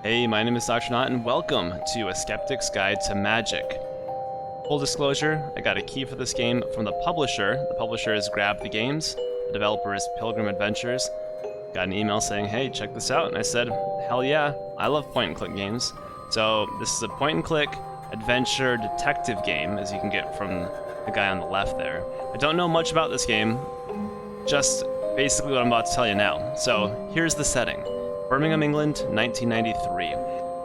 Hey, my name is Dr. Nought, and welcome to A Skeptic's Guide to Magic. Full disclosure, I got a key for this game from the publisher. The publisher is GrabTheGames. The developer is Pilgrim Adventures. Got an email saying, hey, check this out. And I said, hell yeah, I love point-and-click games. So this is a point-and-click adventure detective game, as you can get from the guy on the left there. I don't know much about this game, just basically what I'm about to tell you now. So here's the setting. Birmingham, England, 1993.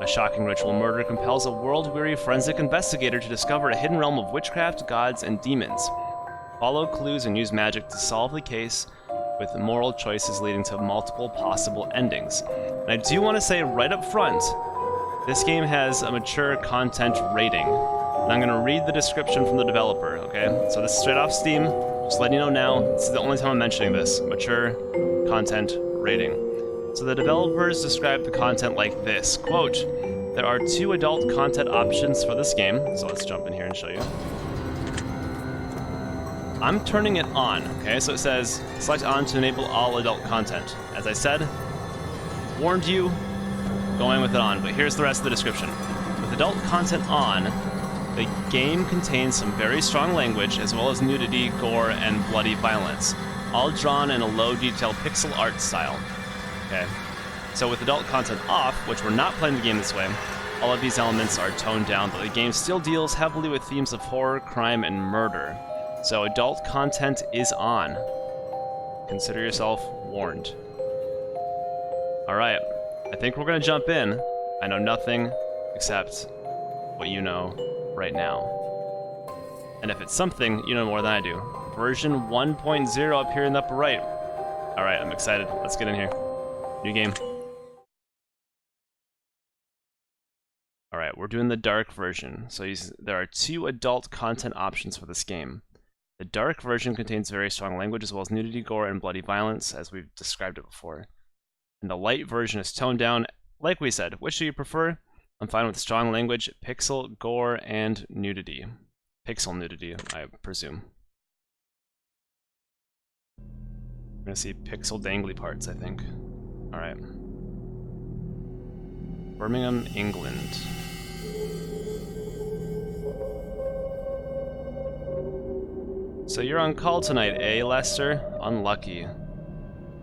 A shocking ritual murder compels a world-weary forensic investigator to discover a hidden realm of witchcraft, gods, and demons. Follow clues and use magic to solve the case, with moral choices leading to multiple possible endings. And I do want to say right up front, this game has a mature content rating. And I'm going to read the description from the developer, okay? So this is straight off Steam. Just letting you know now, this is the only time I'm mentioning this. Mature content rating. So the developers describe the content like this, quote, there are 2 adult content options for this game, so let's jump in here and show you. I'm turning it on, okay, so it says, select on to enable all adult content. As I said, warned you, going with it on, but here's the rest of the description. With adult content on, the game contains some very strong language, as well as nudity, gore, and bloody violence, all drawn in a low-detail pixel art style. Okay, so with adult content off, which we're not playing the game this way, all of these elements are toned down, but the game still deals heavily with themes of horror, crime, and murder. So adult content is on. Consider yourself warned. Alright, I think we're gonna jump in. I know nothing except what you know right now. And if it's something, you know more than I do. Version 1.0 up here in the upper right. Alright, I'm excited. Let's get in here. New game. Alright, we're doing the dark version. So there are 2 adult content options for this game. The dark version contains very strong language as well as nudity, gore, and bloody violence, as we've described it before. And the light version is toned down, like we said. Which do you prefer? I'm fine with strong language, pixel, gore, and nudity. Pixel nudity, I presume. We're gonna see pixel dangly parts, I think. Alright. Birmingham, England. So you're on call tonight, eh, Lester? Unlucky.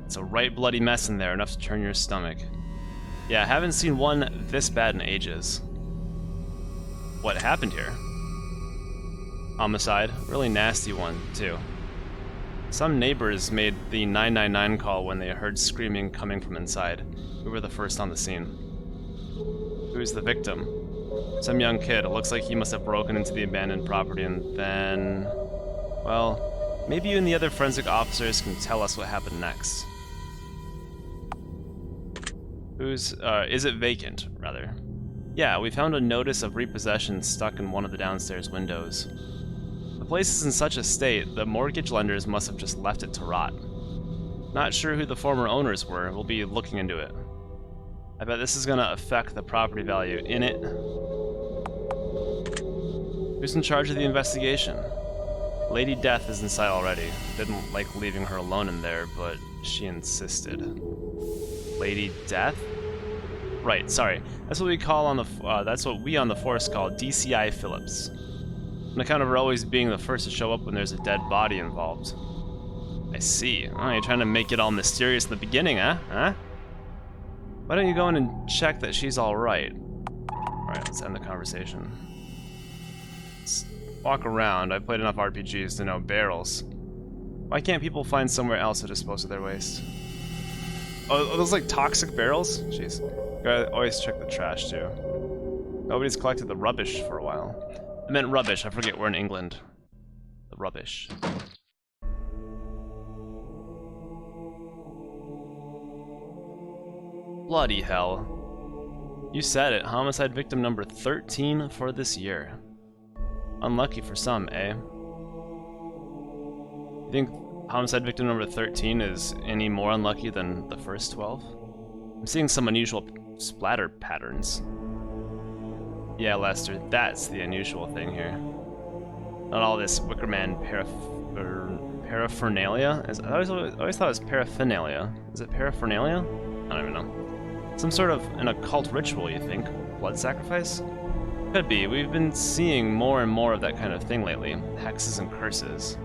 It's a right bloody mess in there, enough to turn your stomach. Yeah, I haven't seen one this bad in ages. What happened here? Homicide. Really nasty one, too. Some neighbors made the 999 call when they heard screaming coming from inside. We were the first on the scene. Who's the victim? Some young kid. It looks like he must have broken into the abandoned property and then... well, maybe you and the other forensic officers can tell us what happened next. Is it vacant, rather? Yeah, we found a notice of repossession stuck in one of the downstairs windows. The place is in such a state, the mortgage lenders must have just left it to rot. Not sure who the former owners were. We'll be looking into it. I bet this is going to affect the property value in it. Who's in charge of the investigation? Lady Death is inside already. Didn't like leaving her alone in there, but she insisted. Lady Death? Right, sorry. That's what we call on the that's what we on the force call DCI Phillips. On account of her always being the first to show up when there's a dead body involved. I see. Oh, you're trying to make it all mysterious in the beginning, huh? Why don't you go in and check that she's alright? Alright, let's end the conversation. Let's walk around. I've played enough RPGs to know barrels. Why can't people find somewhere else to dispose of their waste? Oh, are those like toxic barrels? Jeez. Gotta always check the trash too. Nobody's collected the rubbish for a while. I meant rubbish, I forget we're in England. The rubbish. Bloody hell. You said it, homicide victim number 13 for this year. Unlucky for some, eh? You think homicide victim number 13 is any more unlucky than the first 12? I'm seeing some unusual splatter patterns. Yeah, Lester, that's the unusual thing here. Not all this Wickerman paraphernalia? I always thought it was paraphernalia. Is it paraphernalia? I don't even know. Some sort of an occult ritual, you think? Blood sacrifice? Could be. We've been seeing more and more of that kind of thing lately. Hexes and curses.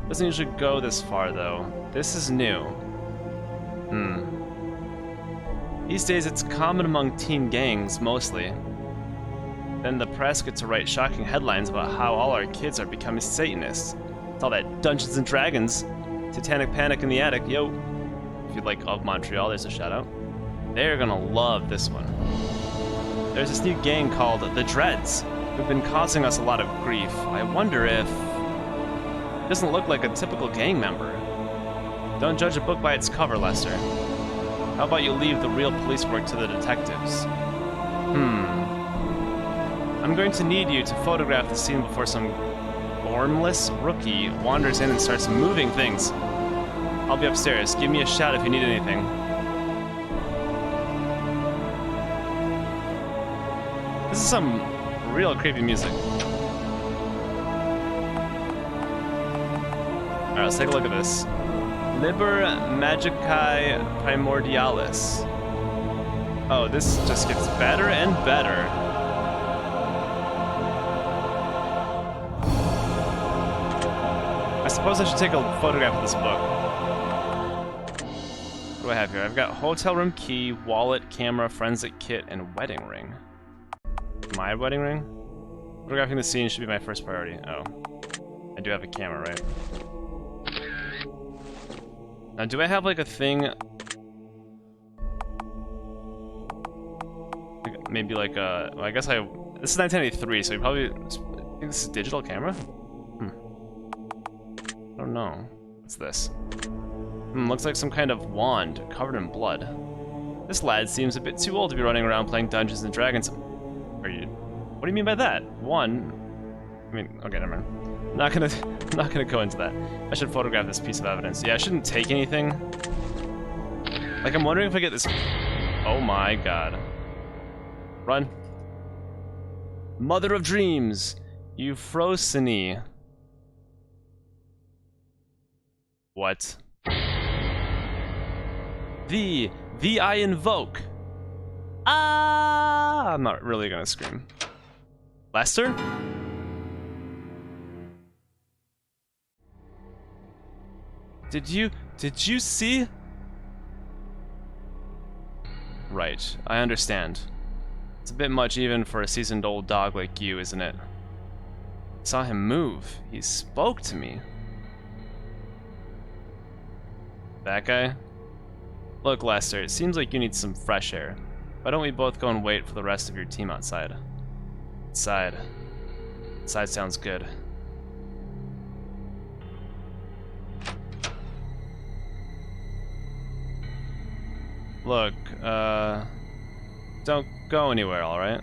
Doesn't usually go this far, though. This is new. These days, it's common among teen gangs, mostly. Then the press get to write shocking headlines about how all our kids are becoming Satanists. It's all that Dungeons and Dragons. Satanic Panic in the Attic, yo. If you'd like Of Montreal, there's a shout out. They're gonna love this one. There's this new gang called the Dreads, who've been causing us a lot of grief. I wonder if... It doesn't look like a typical gang member. Don't judge a book by its cover, Lester. How about you leave the real police work to the detectives? I'm going to need you to photograph the scene before some formless rookie wanders in and starts moving things. I'll be upstairs. Give me a shout if you need anything. This is some real creepy music. Alright, let's take a look at this. Liber Magicae Primordialis. Oh, this just gets better and better. I suppose I should take a photograph of this book. What do I have here? I've got hotel room key, wallet, camera, forensic kit, and wedding ring. My wedding ring? Photographing the scene should be my first priority. Oh. I do have a camera, right? Now, do I have like a thing? Maybe like a... Well, I guess I... This is 1983, so you probably... I think this is a digital camera? I don't know. What's this? Looks like some kind of wand covered in blood. This lad seems a bit too old to be running around playing Dungeons and Dragons. Are you... What do you mean by that? One... I mean, okay, never mind. I'm not gonna go into that. I should photograph this piece of evidence. Yeah, I shouldn't take anything. Like, I'm wondering if I get this... Oh my god. Run. Mother of Dreams! Euphrosyne. What? Thee I invoke! Ah! I'm not really gonna scream. Lester? Did you see? Right, I understand. It's a bit much even for a seasoned old dog like you, isn't it? I saw him move. He spoke to me. That guy? Look, Lester, it seems like you need some fresh air. Why don't we both go and wait for the rest of your team outside? Outside. Outside sounds good. Look, don't go anywhere, alright?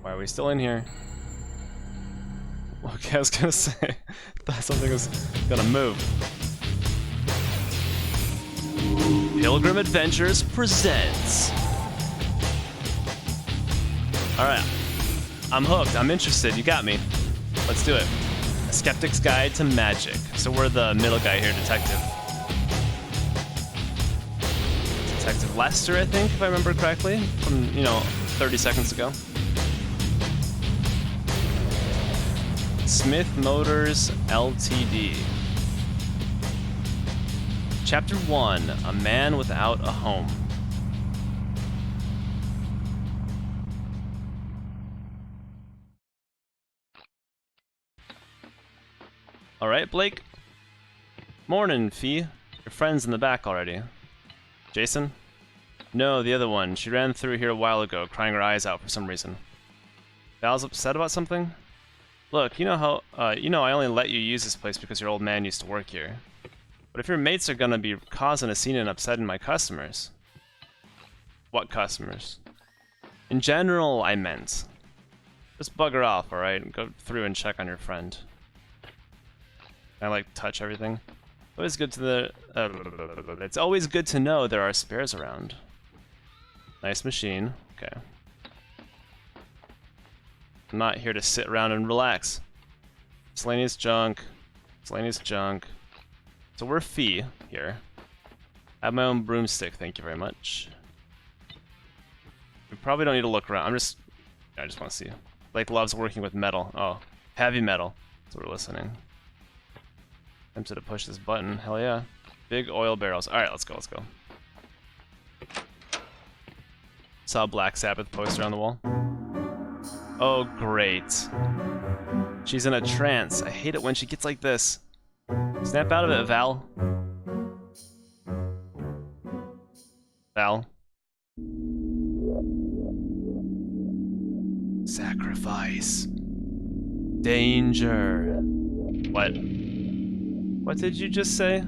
Why are we still in here? Okay, I was gonna say, thought something was gonna move. Pilgrim Adventures presents. Alright, I'm hooked, I'm interested, you got me. Let's do it. A Skeptic's Guide to Magic. So we're the middle guy here, Detective. Detective Lester, I think, if I remember correctly, from, 30 seconds ago. Smith Motors Ltd. Chapter 1, A Man Without a Home. Alright, Blake. Morning, Fee. Your friend's in the back already. Jason? No, the other one. She ran through here a while ago, crying her eyes out for some reason. Val's upset about something? Look, you know how, I only let you use this place because your old man used to work here. But if your mates are gonna be causing a scene and upsetting my customers... What customers? In general, I meant. Just bugger off, alright? Go through and check on your friend. Can I, like, touch everything? Always good to it's always good to know there are spares around. Nice machine. Okay. I'm not here to sit around and relax. Miscellaneous junk. Miscellaneous junk. So we're Fee here. I have my own broomstick, thank you very much. We probably don't need to look around. I just want to see. Blake loves working with metal. Oh, heavy metal. So we're listening. Tempted to push this button. Hell yeah. Big oil barrels. Alright, let's go, let's go. Saw a Black Sabbath poster on the wall. Oh, great. She's in a trance. I hate it when she gets like this. Snap out of it, Val. Val. Sacrifice. Danger. What? What did you just say?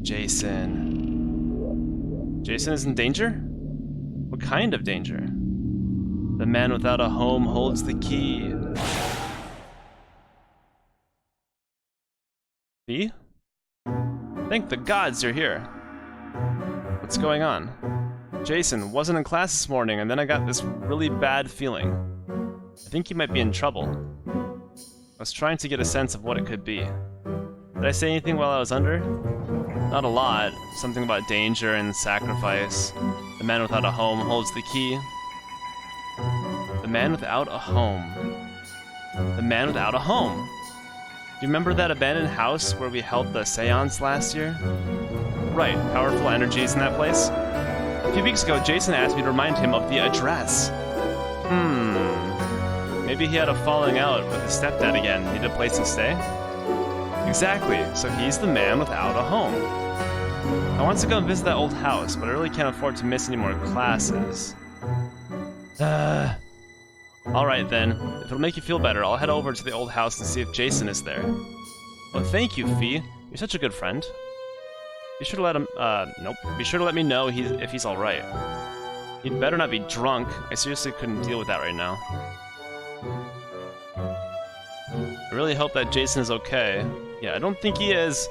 Jason. Jason is in danger? What kind of danger? The man without a home holds the key. See? Thank the gods you're here. What's going on? Jason wasn't in class this morning, and then I got this really bad feeling. I think he might be in trouble. I was trying to get a sense of what it could be. Did I say anything while I was under? Not a lot. Something about danger and sacrifice. The man without a home holds the key. The man without a home. The man without a home. Do you remember that abandoned house where we held the seance last year? Right, powerful energies in that place. A few weeks ago, Jason asked me to remind him of the address. Maybe he had a falling out with his stepdad again. Needed a place to stay? Exactly, so he's the man without a home. I want to go and visit that old house, but I really can't afford to miss any more classes. Alright then, if it'll make you feel better, I'll head over to the old house and see if Jason is there. Well, thank you, Fee. You're such a good friend. Be sure to let him, nope. Be sure to let me know if he's alright. He'd better not be drunk. I seriously couldn't deal with that right now. I really hope that Jason is okay. Yeah, I don't think he is.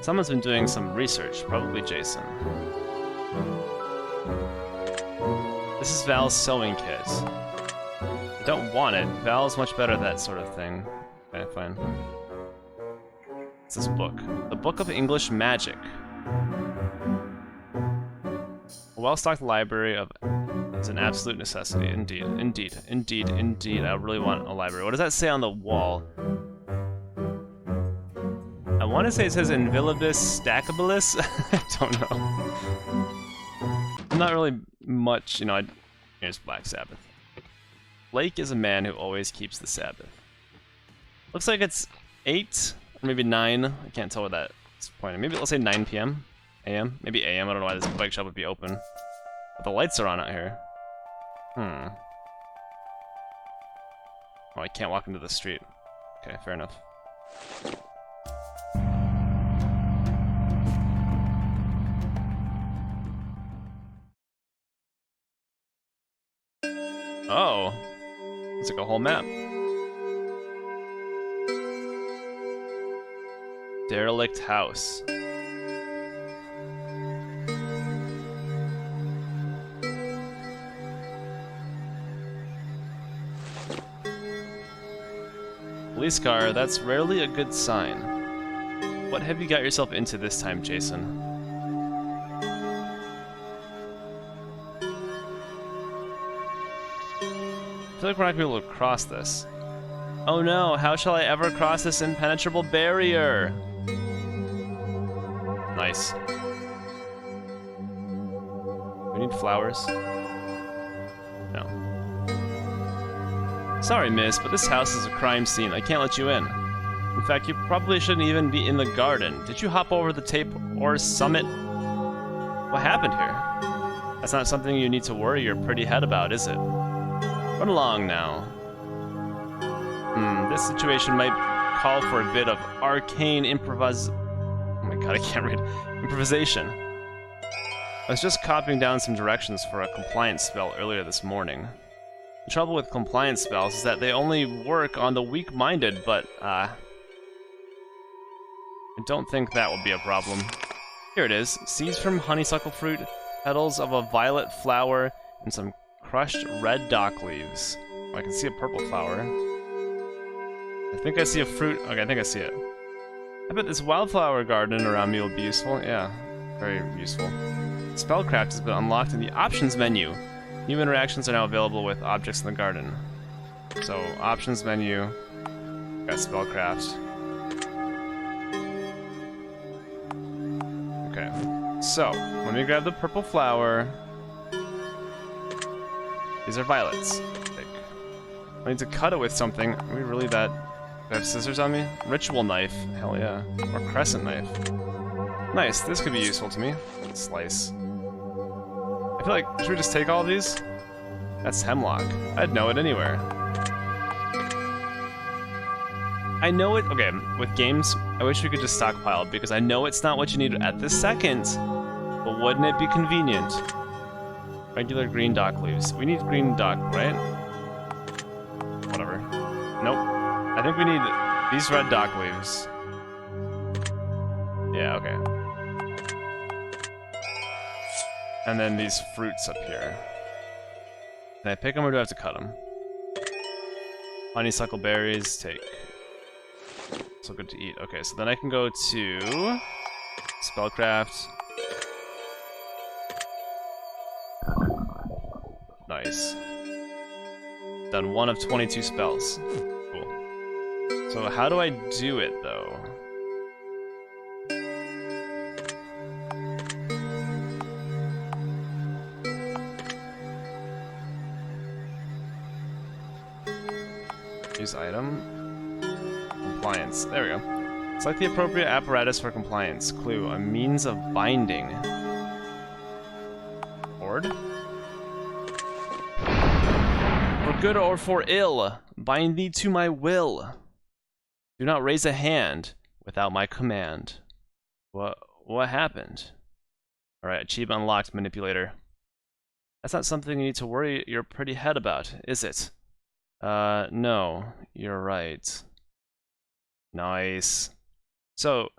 Someone's been doing some research, probably Jason. This is Val's sewing kit. I don't want it. Val's much better at that sort of thing. Okay, fine. What's this book? The Book of English Magic. A well-stocked library is an absolute necessity. Indeed, indeed, indeed, indeed. I really want a library. What does that say on the wall? I want to say it says Invilibus Stackabilis. I don't know. Not really much, you know. Here's Black Sabbath. Blake is a man who always keeps the Sabbath. Looks like it's 8 or maybe 9. I can't tell where that's pointing. Maybe let's say 9 p.m. a.m. Maybe a.m. I don't know why this bike shop would be open. But the lights are on out here. Oh, I can't walk into the street. Okay, fair enough. Oh, it's like a whole map. Derelict house. Police car, that's rarely a good sign. What have you got yourself into this time, Jason? I feel like we're not gonna be able to cross this. Oh no, how shall I ever cross this impenetrable barrier? Nice. We need flowers? No. Sorry, miss, but this house is a crime scene. I can't let you in. In fact, you probably shouldn't even be in the garden. Did you hop over the tape or summit? What happened here? That's not something you need to worry your pretty head about, is it? Run along now. This situation might call for a bit of arcane oh my god, I can't read. Improvisation. I was just copying down some directions for a compliance spell earlier this morning. The trouble with compliance spells is that they only work on the weak-minded, but, I don't think that will be a problem. Here it is. Seeds from honeysuckle fruit, petals of a violet flower, and some crushed red dock leaves. Oh, I can see a purple flower. I think I see a fruit. Okay, I think I see it. I bet this wildflower garden around me will be useful. Yeah, very useful. Spellcraft has been unlocked in the options menu. New interactions are now available with objects in the garden. So, options menu, got spellcraft. Okay, so, let me grab the purple flower. These are violets. I need to cut it with something. Are we really that... Do I have scissors on me? Ritual knife. Hell yeah. Or crescent knife. Nice, this could be useful to me. Slice. I feel like, should we just take all of these? That's hemlock. I'd know it anywhere. I know it... Okay, with games, I wish we could just stockpile, because I know it's not what you need at this second. But wouldn't it be convenient? Regular green dock leaves. We need green dock, right? Whatever. Nope. I think we need these red dock leaves. Yeah, okay. And then these fruits up here. Can I pick them or do I have to cut them? Honeysuckle berries, take. So good to eat. Okay, so then I can go to spellcraft. Nice. Done 1 of 22 spells. Cool. So how do I do it though? Use item. Compliance. There we go. Select the appropriate apparatus for compliance. Clue. A means of binding. Board? For good or for ill, bind thee to my will. Do not raise a hand without my command. What happened? Alright, achievement unlocked, manipulator. That's not something you need to worry your pretty head about, is it? No, you're right. Nice. So,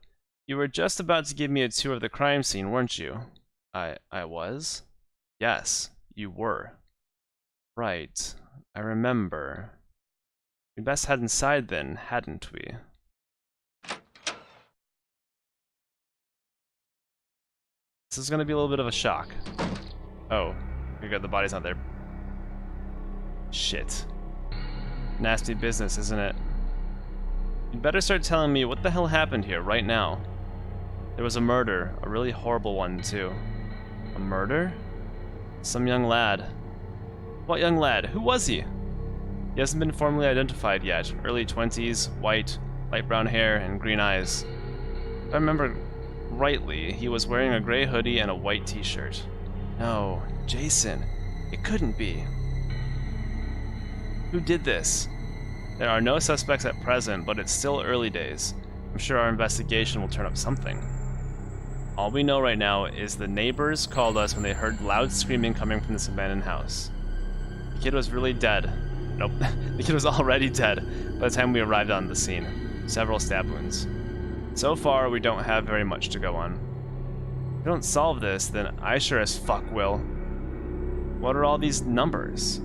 you were just about to give me a tour of the crime scene, weren't you? I was? Yes, you were. Right. I remember. We best head inside then, hadn't we? This is gonna be a little bit of a shock. Oh, we got the body's not there. Shit. Nasty business, isn't it? You'd better start telling me what the hell happened here right now. There was a murder, a really horrible one too. A murder? Some young lad. What young lad? Who was he? He hasn't been formally identified yet. Early 20s, white, light brown hair, and green eyes. If I remember rightly, he was wearing a gray hoodie and a white t-shirt. No, Jason. It couldn't be. Who did this? There are no suspects at present, but it's still early days. I'm sure our investigation will turn up something. All we know right now is the neighbors called us when they heard loud screaming coming from this abandoned house. The kid was really dead. Nope, the kid was already dead by the time we arrived on the scene. Several stab wounds. So far, we don't have very much to go on. If we don't solve this, then I sure as fuck will. What are all these numbers?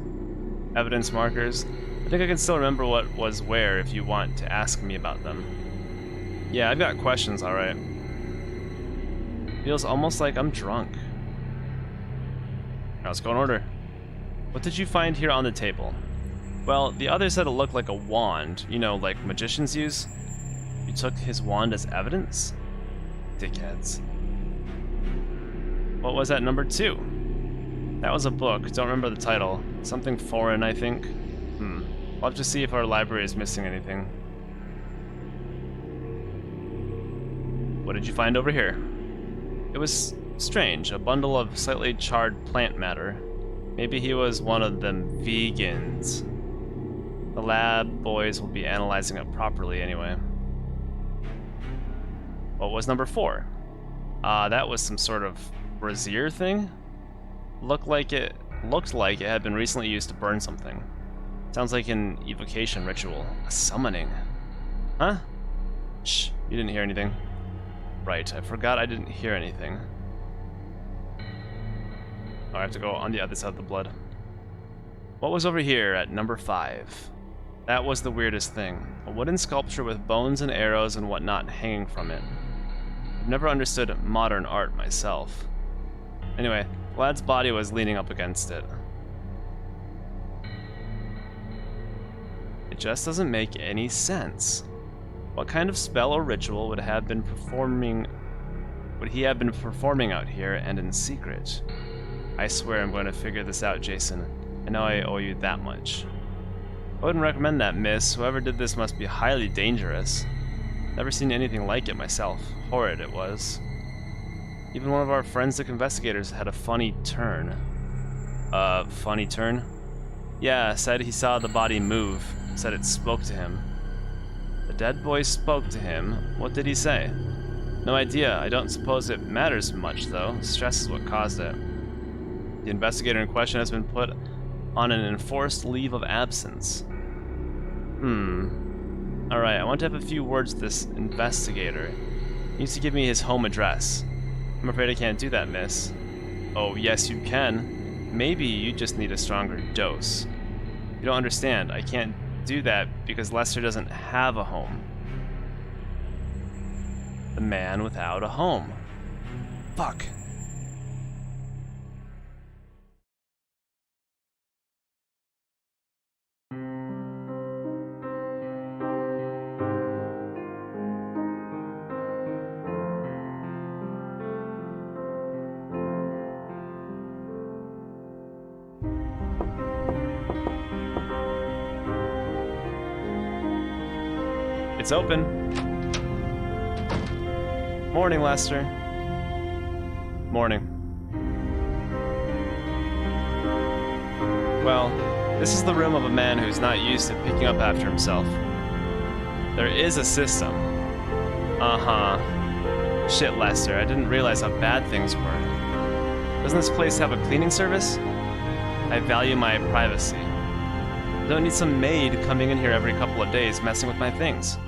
Evidence markers? I think I can still remember what was where if you want to ask me about them. Yeah, I've got questions, alright. Feels almost like I'm drunk. Now let's go in order. What did you find here on the table? Well, the other said it looked like a wand, you know, like magicians use. You took his wand as evidence? Dickheads. What was at number 2? That was a book, don't remember the title. Something foreign, I think. We'll have to see if our library is missing anything. What did you find over here? It was strange, a bundle of slightly charred plant matter. Maybe he was one of them vegans. The lab boys will be analyzing it properly anyway. What was number 4? That was some sort of brazier thing? Looked like it had been recently used to burn something. Sounds like an evocation ritual. A summoning. Huh? Shh, you didn't hear anything. Right, I forgot I didn't hear anything. Oh, I have to go on the other side of the blood. What was over here at number 5? That was the weirdest thing. A wooden sculpture with bones and arrows and whatnot hanging from it. I've never understood modern art myself. Anyway, Vlad's body was leaning up against it. It just doesn't make any sense. What kind of spell or ritual would he have been performing out here and in secret? I swear I'm going to figure this out, Jason. I know I owe you that much. I wouldn't recommend that, miss. Whoever did this must be highly dangerous. Never seen anything like it myself. Horrid it was. Even one of our forensic investigators had a funny turn. Funny turn? Yeah, said he saw the body move. Said it spoke to him. The dead boy spoke to him. What did he say? No idea. I don't suppose it matters much, though. Stress is what caused it. The investigator in question has been put on an enforced leave of absence. Alright, I want to have a few words with this investigator. He needs to give me his home address. I'm afraid I can't do that, miss. Oh, yes you can. Maybe you just need a stronger dose. You don't understand. I can't do that because Lester doesn't have a home. The man without a home. Fuck. It's open. Morning, Lester. Morning. Well, this is the room of a man who's not used to picking up after himself. There is a system. Uh-huh. Shit, Lester, I didn't realize how bad things were. Doesn't this place have a cleaning service? I value my privacy. I don't need some maid coming in here every couple of days messing with my things.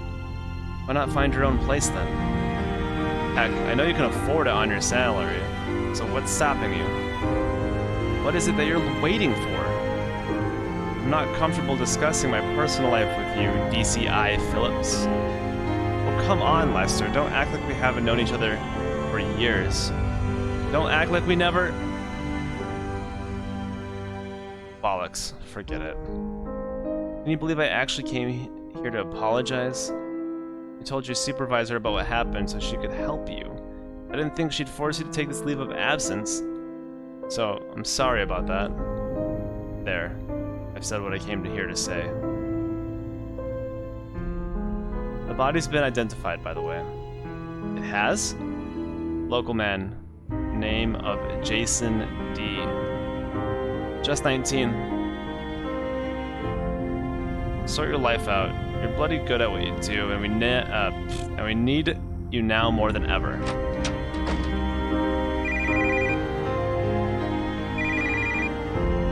Why not find your own place then? Heck, I know you can afford it on your salary, so what's stopping you? What is it that you're waiting for? I'm not comfortable discussing my personal life with you, DCI Phillips. Oh, come on, Lester, don't act like we haven't known each other for years. Don't act like we never... Bollocks, forget it. Can you believe I actually came here to apologize? I told your supervisor about what happened so she could help you. I didn't think she'd force you to take this leave of absence. So, I'm sorry about that. There. I've said what I came here to say. The body's been identified, by the way. It has? Local man. Name of Jason D. Just 19. Sort your life out. You're bloody good at what you do, and we need you now more than ever.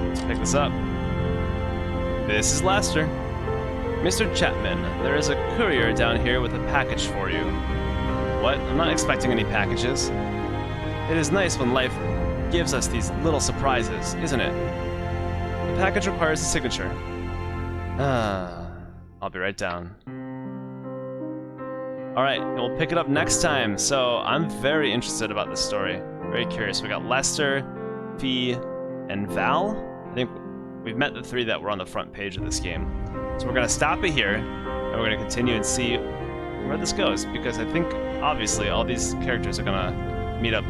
Let's pick this up. This is Lester. Mr. Chapman, there is a courier down here with a package for you. What? I'm not expecting any packages. It is nice when life gives us these little surprises, isn't it? The package requires a signature. I'll be right down. Alright, we'll pick it up next time. So, I'm very interested about this story. Very curious. We got Lester, Fee, and Val. I think we've met the three that were on the front page of this game. So we're going to stop it here, and we're going to continue and see where this goes, because I think, obviously, all these characters are going to meet up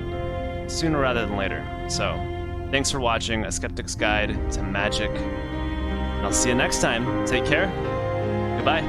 sooner rather than later. So, thanks for watching A Skeptic's Guide to Magic, and I'll see you next time. Take care. Goodbye.